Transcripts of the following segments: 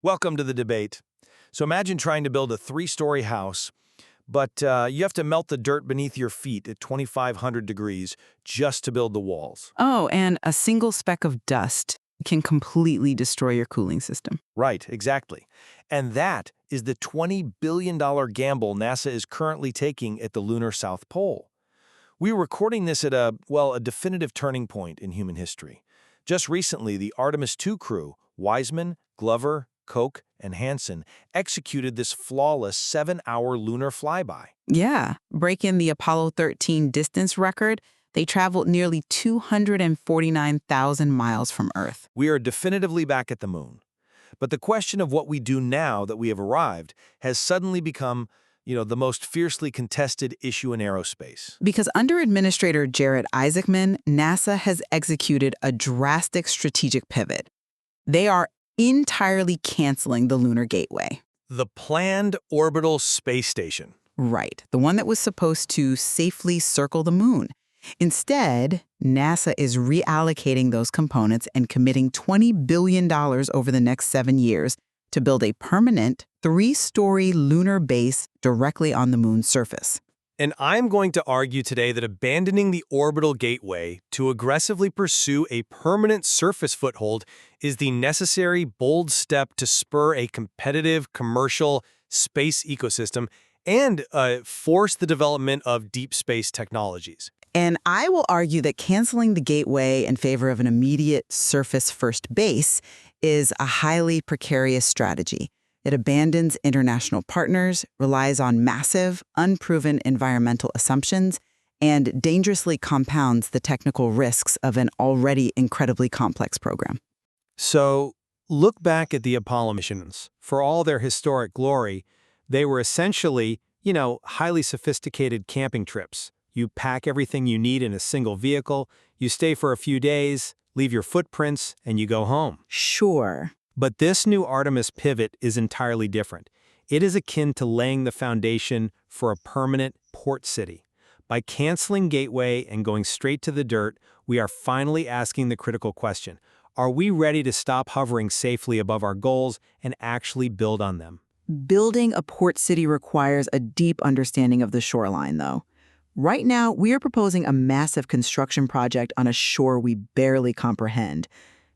Welcome to the debate. So imagine trying to build a three-story house, but you have to melt the dirt beneath your feet at 2,500 degrees just to build the walls. Oh, and a single speck of dust can completely destroy your cooling system. Right, exactly. And that is the $20 billion gamble NASA is currently taking at the lunar South Pole. We're recording this at a definitive turning point in human history. Just recently, the Artemis II crew, Wiseman, Glover, Koch, and Hansen, executed this flawless 7-hour lunar flyby. Yeah, breaking the Apollo 13 distance record, they traveled nearly 249,000 miles from Earth. We are definitively back at the moon. But the question of what we do now that we have arrived has suddenly become, the most fiercely contested issue in aerospace. Because under Administrator Jared Isaacman, NASA has executed a drastic strategic pivot. They are entirely canceling the Lunar Gateway. The planned orbital space station. Right, the one that was supposed to safely circle the moon. Instead, NASA is reallocating those components and committing $20 billion over the next 7 years to build a permanent, 3-story lunar base directly on the moon's surface. And I'm going to argue today that abandoning the orbital gateway to aggressively pursue a permanent surface foothold is the necessary, bold step to spur a competitive, commercial space ecosystem and force the development of deep space technologies. And I will argue that canceling the gateway in favor of an immediate surface-first base is a highly precarious strategy. It abandons international partners, relies on massive, unproven environmental assumptions, and dangerously compounds the technical risks of an already incredibly complex program. So, look back at the Apollo missions. For all their historic glory, they were essentially, highly sophisticated camping trips. You pack everything you need in a single vehicle, you stay for a few days, leave your footprints, and you go home. Sure. But this new Artemis pivot is entirely different. It is akin to laying the foundation for a permanent port city. By canceling Gateway and going straight to the dirt, we are finally asking the critical question: are we ready to stop hovering safely above our goals and actually build on them? Building a port city requires a deep understanding of the shoreline, though. Right now, we are proposing a massive construction project on a shore we barely comprehend.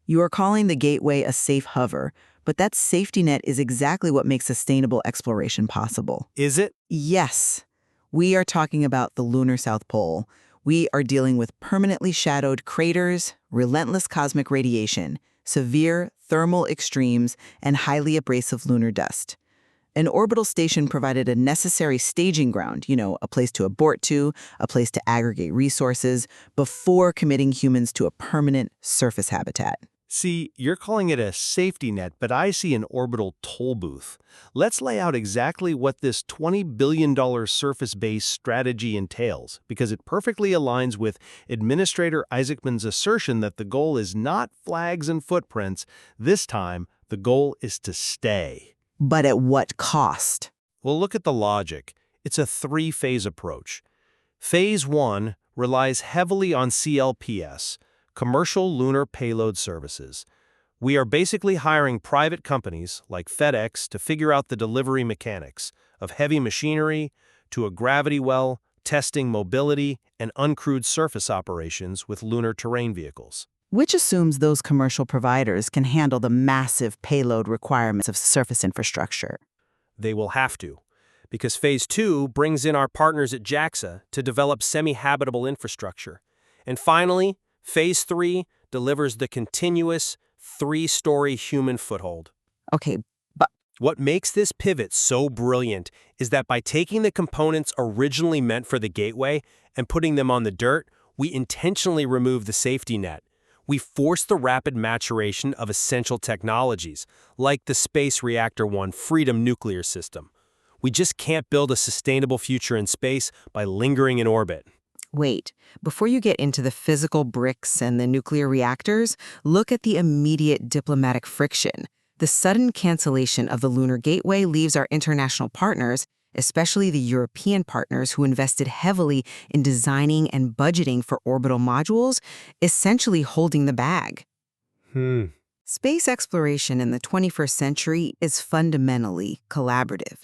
You are calling the Gateway a safe hover, but that safety net is exactly what makes sustainable exploration possible. Is it? Yes. We are talking about the lunar South Pole. We are dealing with permanently shadowed craters, relentless cosmic radiation, severe thermal extremes, and highly abrasive lunar dust. An orbital station provided a necessary staging ground, a place to abort to, a place to aggregate resources, before committing humans to a permanent surface habitat. See, you're calling it a safety net, but I see an orbital toll booth. Let's lay out exactly what this $20 billion surface-based strategy entails, because it perfectly aligns with Administrator Isaacman's assertion that the goal is not flags and footprints. This time, the goal is to stay. But at what cost? Well, look at the logic. It's a 3-phase approach. Phase 1 relies heavily on CLPS, Commercial Lunar Payload Services. We are basically hiring private companies like FedEx to figure out the delivery mechanics of heavy machinery to a gravity well, testing mobility, and uncrewed surface operations with lunar terrain vehicles. Which assumes those commercial providers can handle the massive payload requirements of surface infrastructure. They will have to, because Phase 2 brings in our partners at JAXA to develop semi-habitable infrastructure. And finally, Phase 3 delivers the continuous 3-story human foothold. Okay, but what makes this pivot so brilliant is that by taking the components originally meant for the gateway and putting them on the dirt, we intentionally remove the safety net. We force the rapid maturation of essential technologies, like the Space Reactor 1 Freedom nuclear system. We just can't build a sustainable future in space by lingering in orbit. Wait, before you get into the physical bricks and the nuclear reactors, look at the immediate diplomatic friction. The sudden cancellation of the Lunar Gateway leaves our international partners, especially the European partners who invested heavily in designing and budgeting for orbital modules, essentially holding the bag. Space exploration in the 21st century is fundamentally collaborative.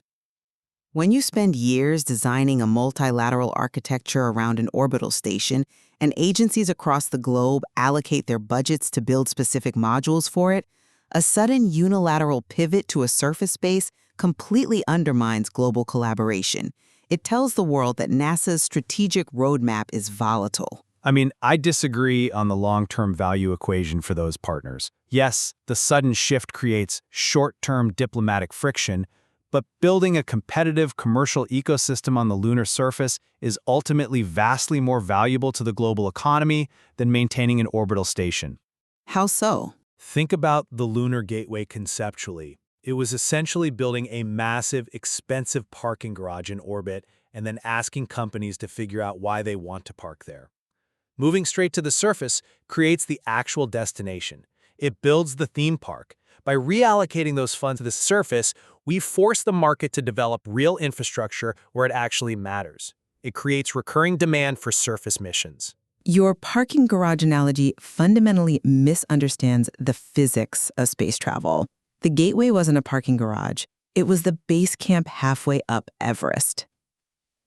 When you spend years designing a multilateral architecture around an orbital station, and agencies across the globe allocate their budgets to build specific modules for it, a sudden unilateral pivot to a surface base completely undermines global collaboration. It tells the world that NASA's strategic roadmap is volatile. I mean, I disagree on the long-term value equation for those partners. Yes, the sudden shift creates short-term diplomatic friction, but building a competitive commercial ecosystem on the lunar surface is ultimately vastly more valuable to the global economy than maintaining an orbital station. How so? Think about the Lunar Gateway conceptually. It was essentially building a massive, expensive parking garage in orbit and then asking companies to figure out why they want to park there. Moving straight to the surface creates the actual destination. It builds the theme park. By reallocating those funds to the surface, we force the market to develop real infrastructure where it actually matters. It creates recurring demand for surface missions. Your parking garage analogy fundamentally misunderstands the physics of space travel. The Gateway wasn't a parking garage. It was the base camp halfway up Everest.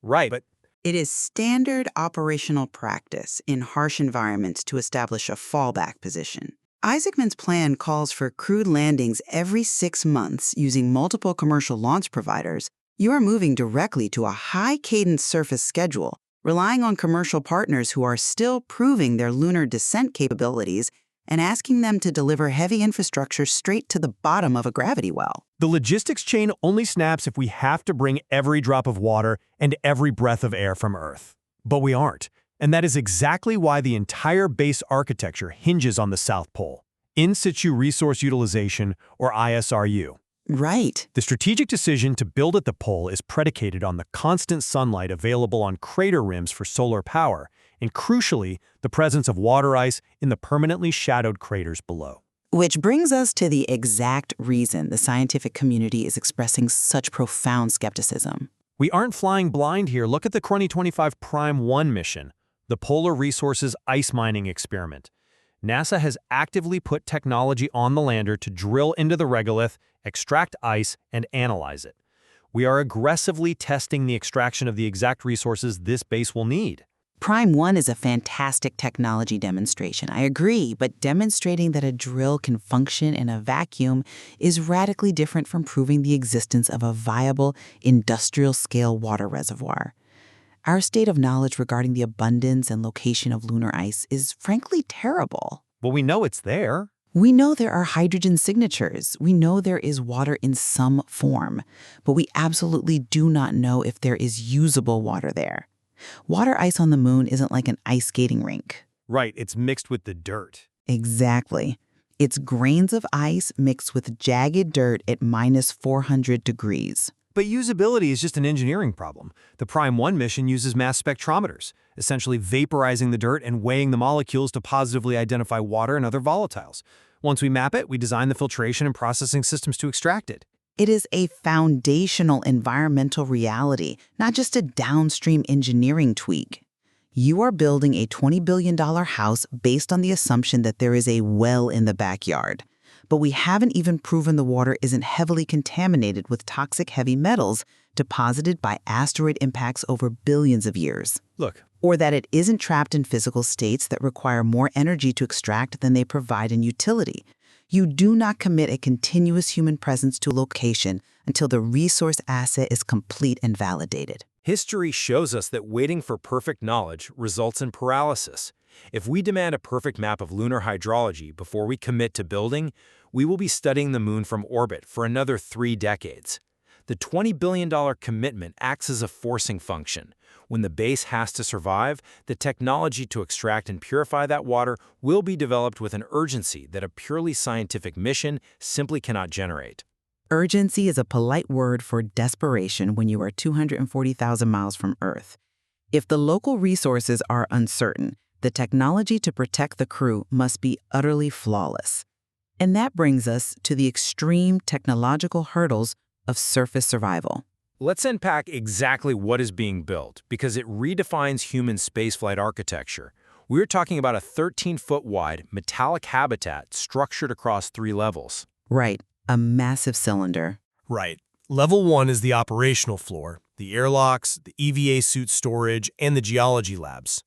Right, but It is standard operational practice in harsh environments to establish a fallback position. Isaacman's plan calls for crewed landings every 6 months using multiple commercial launch providers. You are moving directly to a high-cadence surface schedule, relying on commercial partners who are still proving their lunar descent capabilities and asking them to deliver heavy infrastructure straight to the bottom of a gravity well. the logistics chain only snaps if we have to bring every drop of water and every breath of air from Earth. But we aren't. And that is exactly why the entire base architecture hinges on the South Pole, in situ resource utilization, or ISRU. Right. The strategic decision to build at the pole is predicated on the constant sunlight available on crater rims for solar power, and crucially, the presence of water ice in the permanently shadowed craters below. Which brings us to the exact reason the scientific community is expressing such profound skepticism. We aren't flying blind here. Look at the 2025 Prime 1 mission, the Polar Resources Ice Mining Experiment. NASA has actively put technology on the lander to drill into the regolith, extract ice, and analyze it. We are aggressively testing the extraction of the exact resources this base will need. Prime 1 is a fantastic technology demonstration, I agree, but demonstrating that a drill can function in a vacuum is radically different from proving the existence of a viable, industrial-scale water reservoir. Our state of knowledge regarding the abundance and location of lunar ice is frankly terrible. Well, we know it's there. We know there are hydrogen signatures. We know there is water in some form, but we absolutely do not know if there is usable water there. Water ice on the moon isn't like an ice skating rink. Right, it's mixed with the dirt. Exactly. It's grains of ice mixed with jagged dirt at minus 400 degrees. But usability is just an engineering problem. The Prime 1 mission uses mass spectrometers, essentially vaporizing the dirt and weighing the molecules to positively identify water and other volatiles. Once we map it, we design the filtration and processing systems to extract it. It is a foundational environmental reality, not just a downstream engineering tweak. You are building a $20 billion house based on the assumption that there is a well in the backyard. But we haven't even proven the water isn't heavily contaminated with toxic heavy metals deposited by asteroid impacts over billions of years. Look, Or that it isn't trapped in physical states that require more energy to extract than they provide in utility. You do not commit a continuous human presence to a location until the resource asset is complete and validated. history shows us that waiting for perfect knowledge results in paralysis. If we demand a perfect map of lunar hydrology before we commit to building, we will be studying the moon from orbit for another 3 decades. The $20 billion commitment acts as a forcing function. When the base has to survive, the technology to extract and purify that water will be developed with an urgency that a purely scientific mission simply cannot generate. Urgency is a polite word for desperation when you are 240,000 miles from Earth. If the local resources are uncertain, the technology to protect the crew must be utterly flawless. And that brings us to the extreme technological hurdles of surface survival. Let's unpack exactly what is being built, because it redefines human spaceflight architecture. We're talking about a 13-foot wide metallic habitat structured across 3 levels. Right, a massive cylinder. Right. Level 1 is the operational floor, the airlocks, the EVA suit storage, and the geology labs.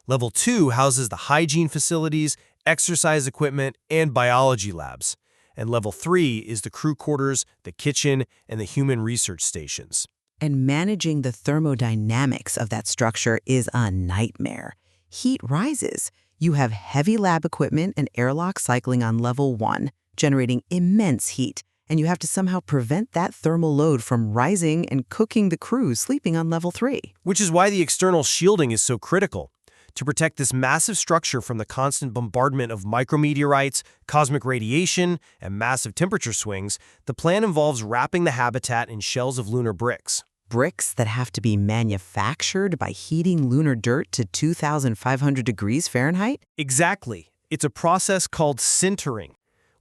Level 2 houses the hygiene facilities, exercise equipment, and biology labs. And Level 3 is the crew quarters, the kitchen, and the human research stations. And managing the thermodynamics of that structure is a nightmare. Heat rises. You have heavy lab equipment and airlock cycling on level 1, generating immense heat, and you have to somehow prevent that thermal load from rising and cooking the crews sleeping on level 3. Which is why the external shielding is so critical. To protect this massive structure from the constant bombardment of micrometeorites, cosmic radiation, and massive temperature swings, the plan involves wrapping the habitat in shells of lunar bricks. Bricks that have to be manufactured by heating lunar dirt to 2,500 degrees Fahrenheit? Exactly. It's a process called sintering.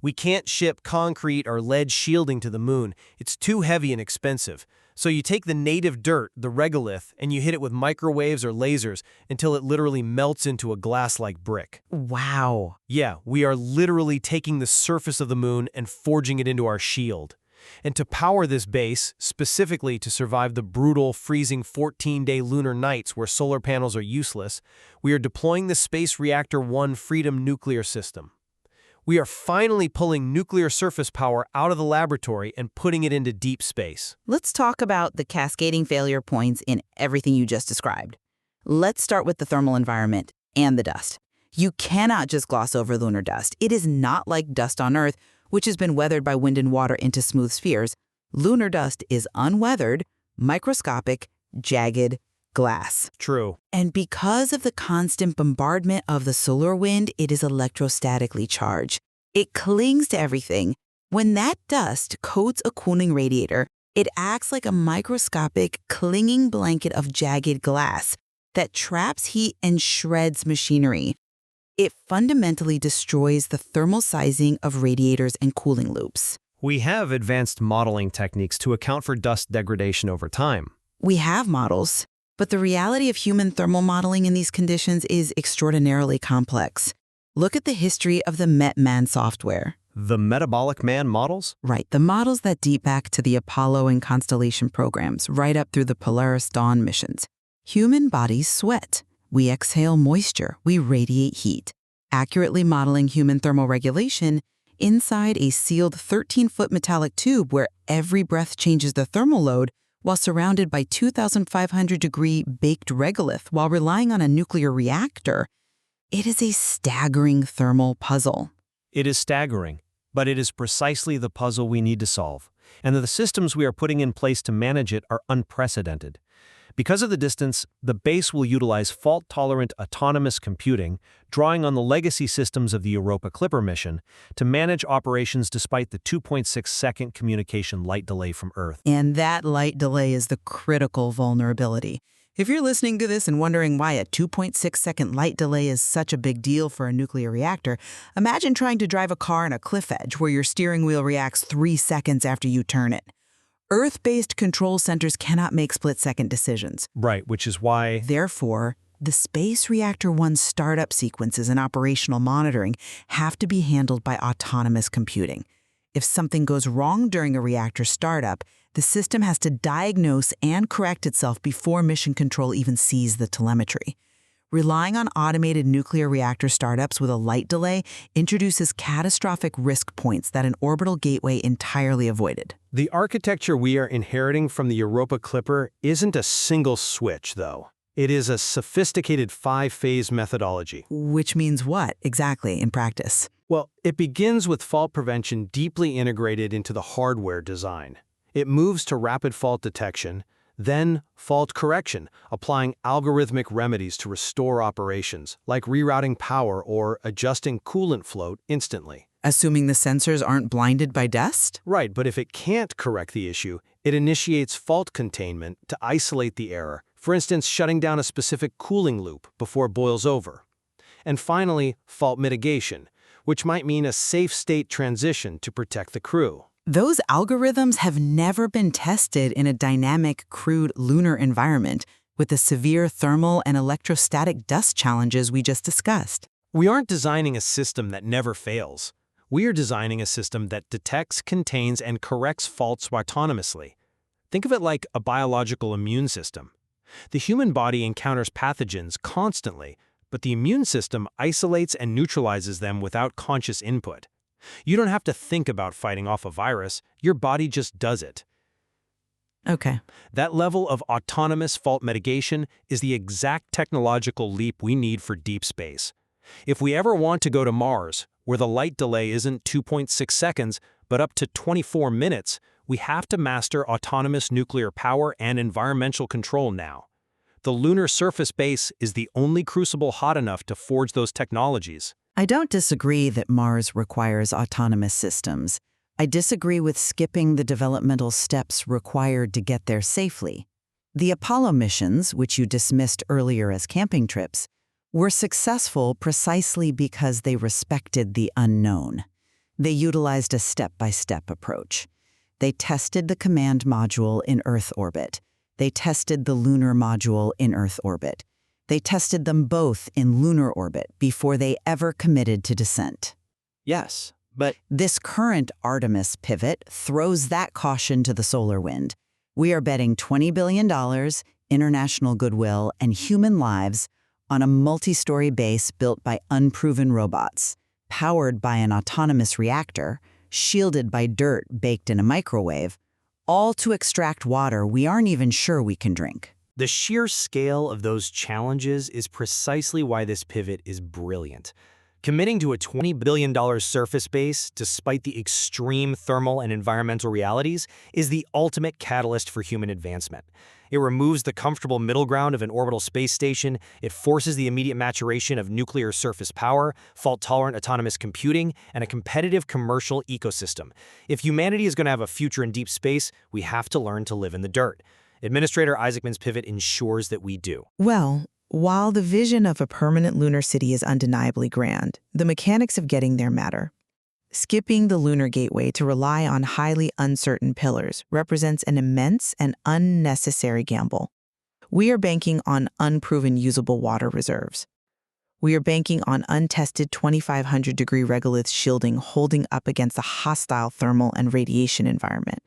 We can't ship concrete or lead shielding to the moon. It's too heavy and expensive. So you take the native dirt, the regolith, and you hit it with microwaves or lasers until it literally melts into a glass-like brick. Wow. Yeah, we are literally taking the surface of the moon and forging it into our shield. And to power this base, specifically to survive the brutal, freezing 14-day lunar nights where solar panels are useless, we are deploying the Space Reactor 1 Freedom nuclear system. We are finally pulling nuclear surface power out of the laboratory and putting it into deep space. Let's talk about the cascading failure points in everything you just described. Let's start with the thermal environment and the dust. You cannot just gloss over lunar dust. It is not like dust on Earth, which has been weathered by wind and water into smooth spheres. Lunar dust is unweathered, microscopic, jagged glass. True. And because of the constant bombardment of the solar wind, it is electrostatically charged. It clings to everything. When that dust coats a cooling radiator, it acts like a microscopic, clinging blanket of jagged glass that traps heat and shreds machinery. It fundamentally destroys the thermal sizing of radiators and cooling loops. We have advanced modeling techniques to account for dust degradation over time. We have models, but the reality of human thermal modeling in these conditions is extraordinarily complex. Look at the history of the MET-MAN software. The metabolic man models? Right, the models that date back to the Apollo and Constellation programs, right up through the Polaris Dawn missions. Human bodies sweat. We exhale moisture. We radiate heat. Accurately modeling human thermal regulation inside a sealed 13-foot metallic tube where every breath changes the thermal load while surrounded by 2,500-degree baked regolith while relying on a nuclear reactor. It is a staggering thermal puzzle. It is staggering, but it is precisely the puzzle we need to solve, and the systems we are putting in place to manage it are unprecedented. Because of the distance, the base will utilize fault-tolerant autonomous computing, drawing on the legacy systems of the Europa Clipper mission, to manage operations despite the 2.6-second communication light delay from Earth. And that light delay is the critical vulnerability. If you're listening to this and wondering why a 2.6-second light delay is such a big deal for a nuclear reactor, imagine trying to drive a car on a cliff edge where your steering wheel reacts 3 seconds after you turn it. Earth-based control centers cannot make split-second decisions. Right, which is why... Therefore, the Space Reactor 1 startup sequences and operational monitoring have to be handled by autonomous computing. If something goes wrong during a reactor startup, the system has to diagnose and correct itself before mission control even sees the telemetry. Relying on automated nuclear reactor startups with a light delay introduces catastrophic risk points that an orbital gateway entirely avoided. The architecture we are inheriting from the Europa Clipper isn't a single switch, though. It is a sophisticated 5-phase methodology. Which means what, exactly, in practice? Well, it begins with fault prevention deeply integrated into the hardware design. It moves to rapid fault detection, then fault correction, applying algorithmic remedies to restore operations, like rerouting power or adjusting coolant flow instantly. Assuming the sensors aren't blinded by dust? Right, but if it can't correct the issue, it initiates fault containment to isolate the error, for instance, shutting down a specific cooling loop before it boils over. And finally, fault mitigation, which might mean a safe state transition to protect the crew. Those algorithms have never been tested in a dynamic, crude lunar environment, with the severe thermal and electrostatic dust challenges we just discussed. We aren't designing a system that never fails. We are designing a system that detects, contains, and corrects faults autonomously. Think of it like a biological immune system. The human body encounters pathogens constantly, but the immune system isolates and neutralizes them without conscious input. You don't have to think about fighting off a virus, your body just does it. Okay. That level of autonomous fault mitigation is the exact technological leap we need for deep space. If we ever want to go to Mars, where the light delay isn't 2.6 seconds, but up to 24 minutes, we have to master autonomous nuclear power and environmental control now. The lunar surface base is the only crucible hot enough to forge those technologies. I don't disagree that Mars requires autonomous systems. I disagree with skipping the developmental steps required to get there safely. The Apollo missions, which you dismissed earlier as camping trips, were successful precisely because they respected the unknown. They utilized a step-by-step approach. They tested the command module in Earth orbit. They tested the lunar module in Earth orbit. They tested them both in lunar orbit before they ever committed to descent. Yes, but This current Artemis pivot throws that caution to the solar wind. We are betting $20 billion, international goodwill, and human lives on a multi-story base built by unproven robots, powered by an autonomous reactor, shielded by dirt baked in a microwave, all to extract water we aren't even sure we can drink. the sheer scale of those challenges is precisely why this pivot is brilliant. Committing to a $20 billion surface base, despite the extreme thermal and environmental realities, is the ultimate catalyst for human advancement. It removes the comfortable middle ground of an orbital space station, it forces the immediate maturation of nuclear surface power, fault-tolerant autonomous computing, and a competitive commercial ecosystem. If humanity is going to have a future in deep space, we have to learn to live in the dirt. Administrator Isaacman's pivot ensures that we do. Well, while the vision of a permanent lunar city is undeniably grand, the mechanics of getting there matter. Skipping the lunar gateway to rely on highly uncertain pillars represents an immense and unnecessary gamble. We are banking on unproven usable water reserves. We are banking on untested 2,500-degree regolith shielding holding up against a hostile thermal and radiation environment.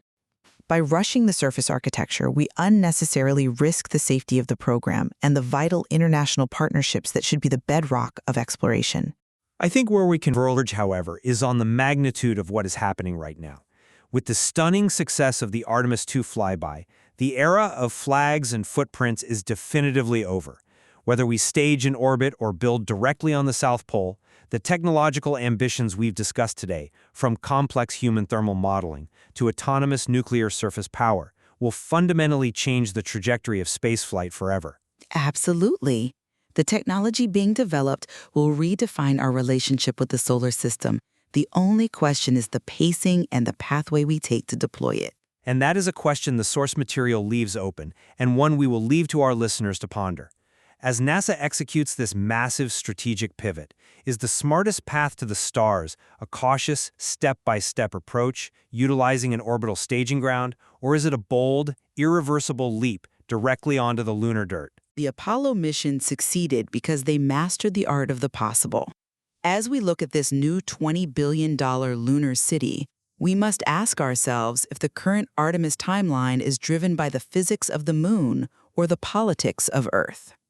By rushing the surface architecture, we unnecessarily risk the safety of the program and the vital international partnerships that should be the bedrock of exploration. I think where we converge, however, is on the magnitude of what is happening right now. With the stunning success of the Artemis II flyby, the era of flags and footprints is definitively over. Whether we stage in orbit or build directly on the South Pole, the technological ambitions we've discussed today, from complex human thermal modeling to autonomous nuclear surface power, will fundamentally change the trajectory of spaceflight forever. Absolutely. The technology being developed will redefine our relationship with the solar system. The only question is the pacing and the pathway we take to deploy it. And that is a question the source material leaves open, and one we will leave to our listeners to ponder. As NASA executes this massive strategic pivot, is the smartest path to the stars a cautious, step-by-step approach, utilizing an orbital staging ground, or is it a bold, irreversible leap directly onto the lunar dirt? The Apollo mission succeeded because they mastered the art of the possible. As we look at this new $20 billion lunar city, we must ask ourselves if the current Artemis timeline is driven by the physics of the moon or the politics of Earth.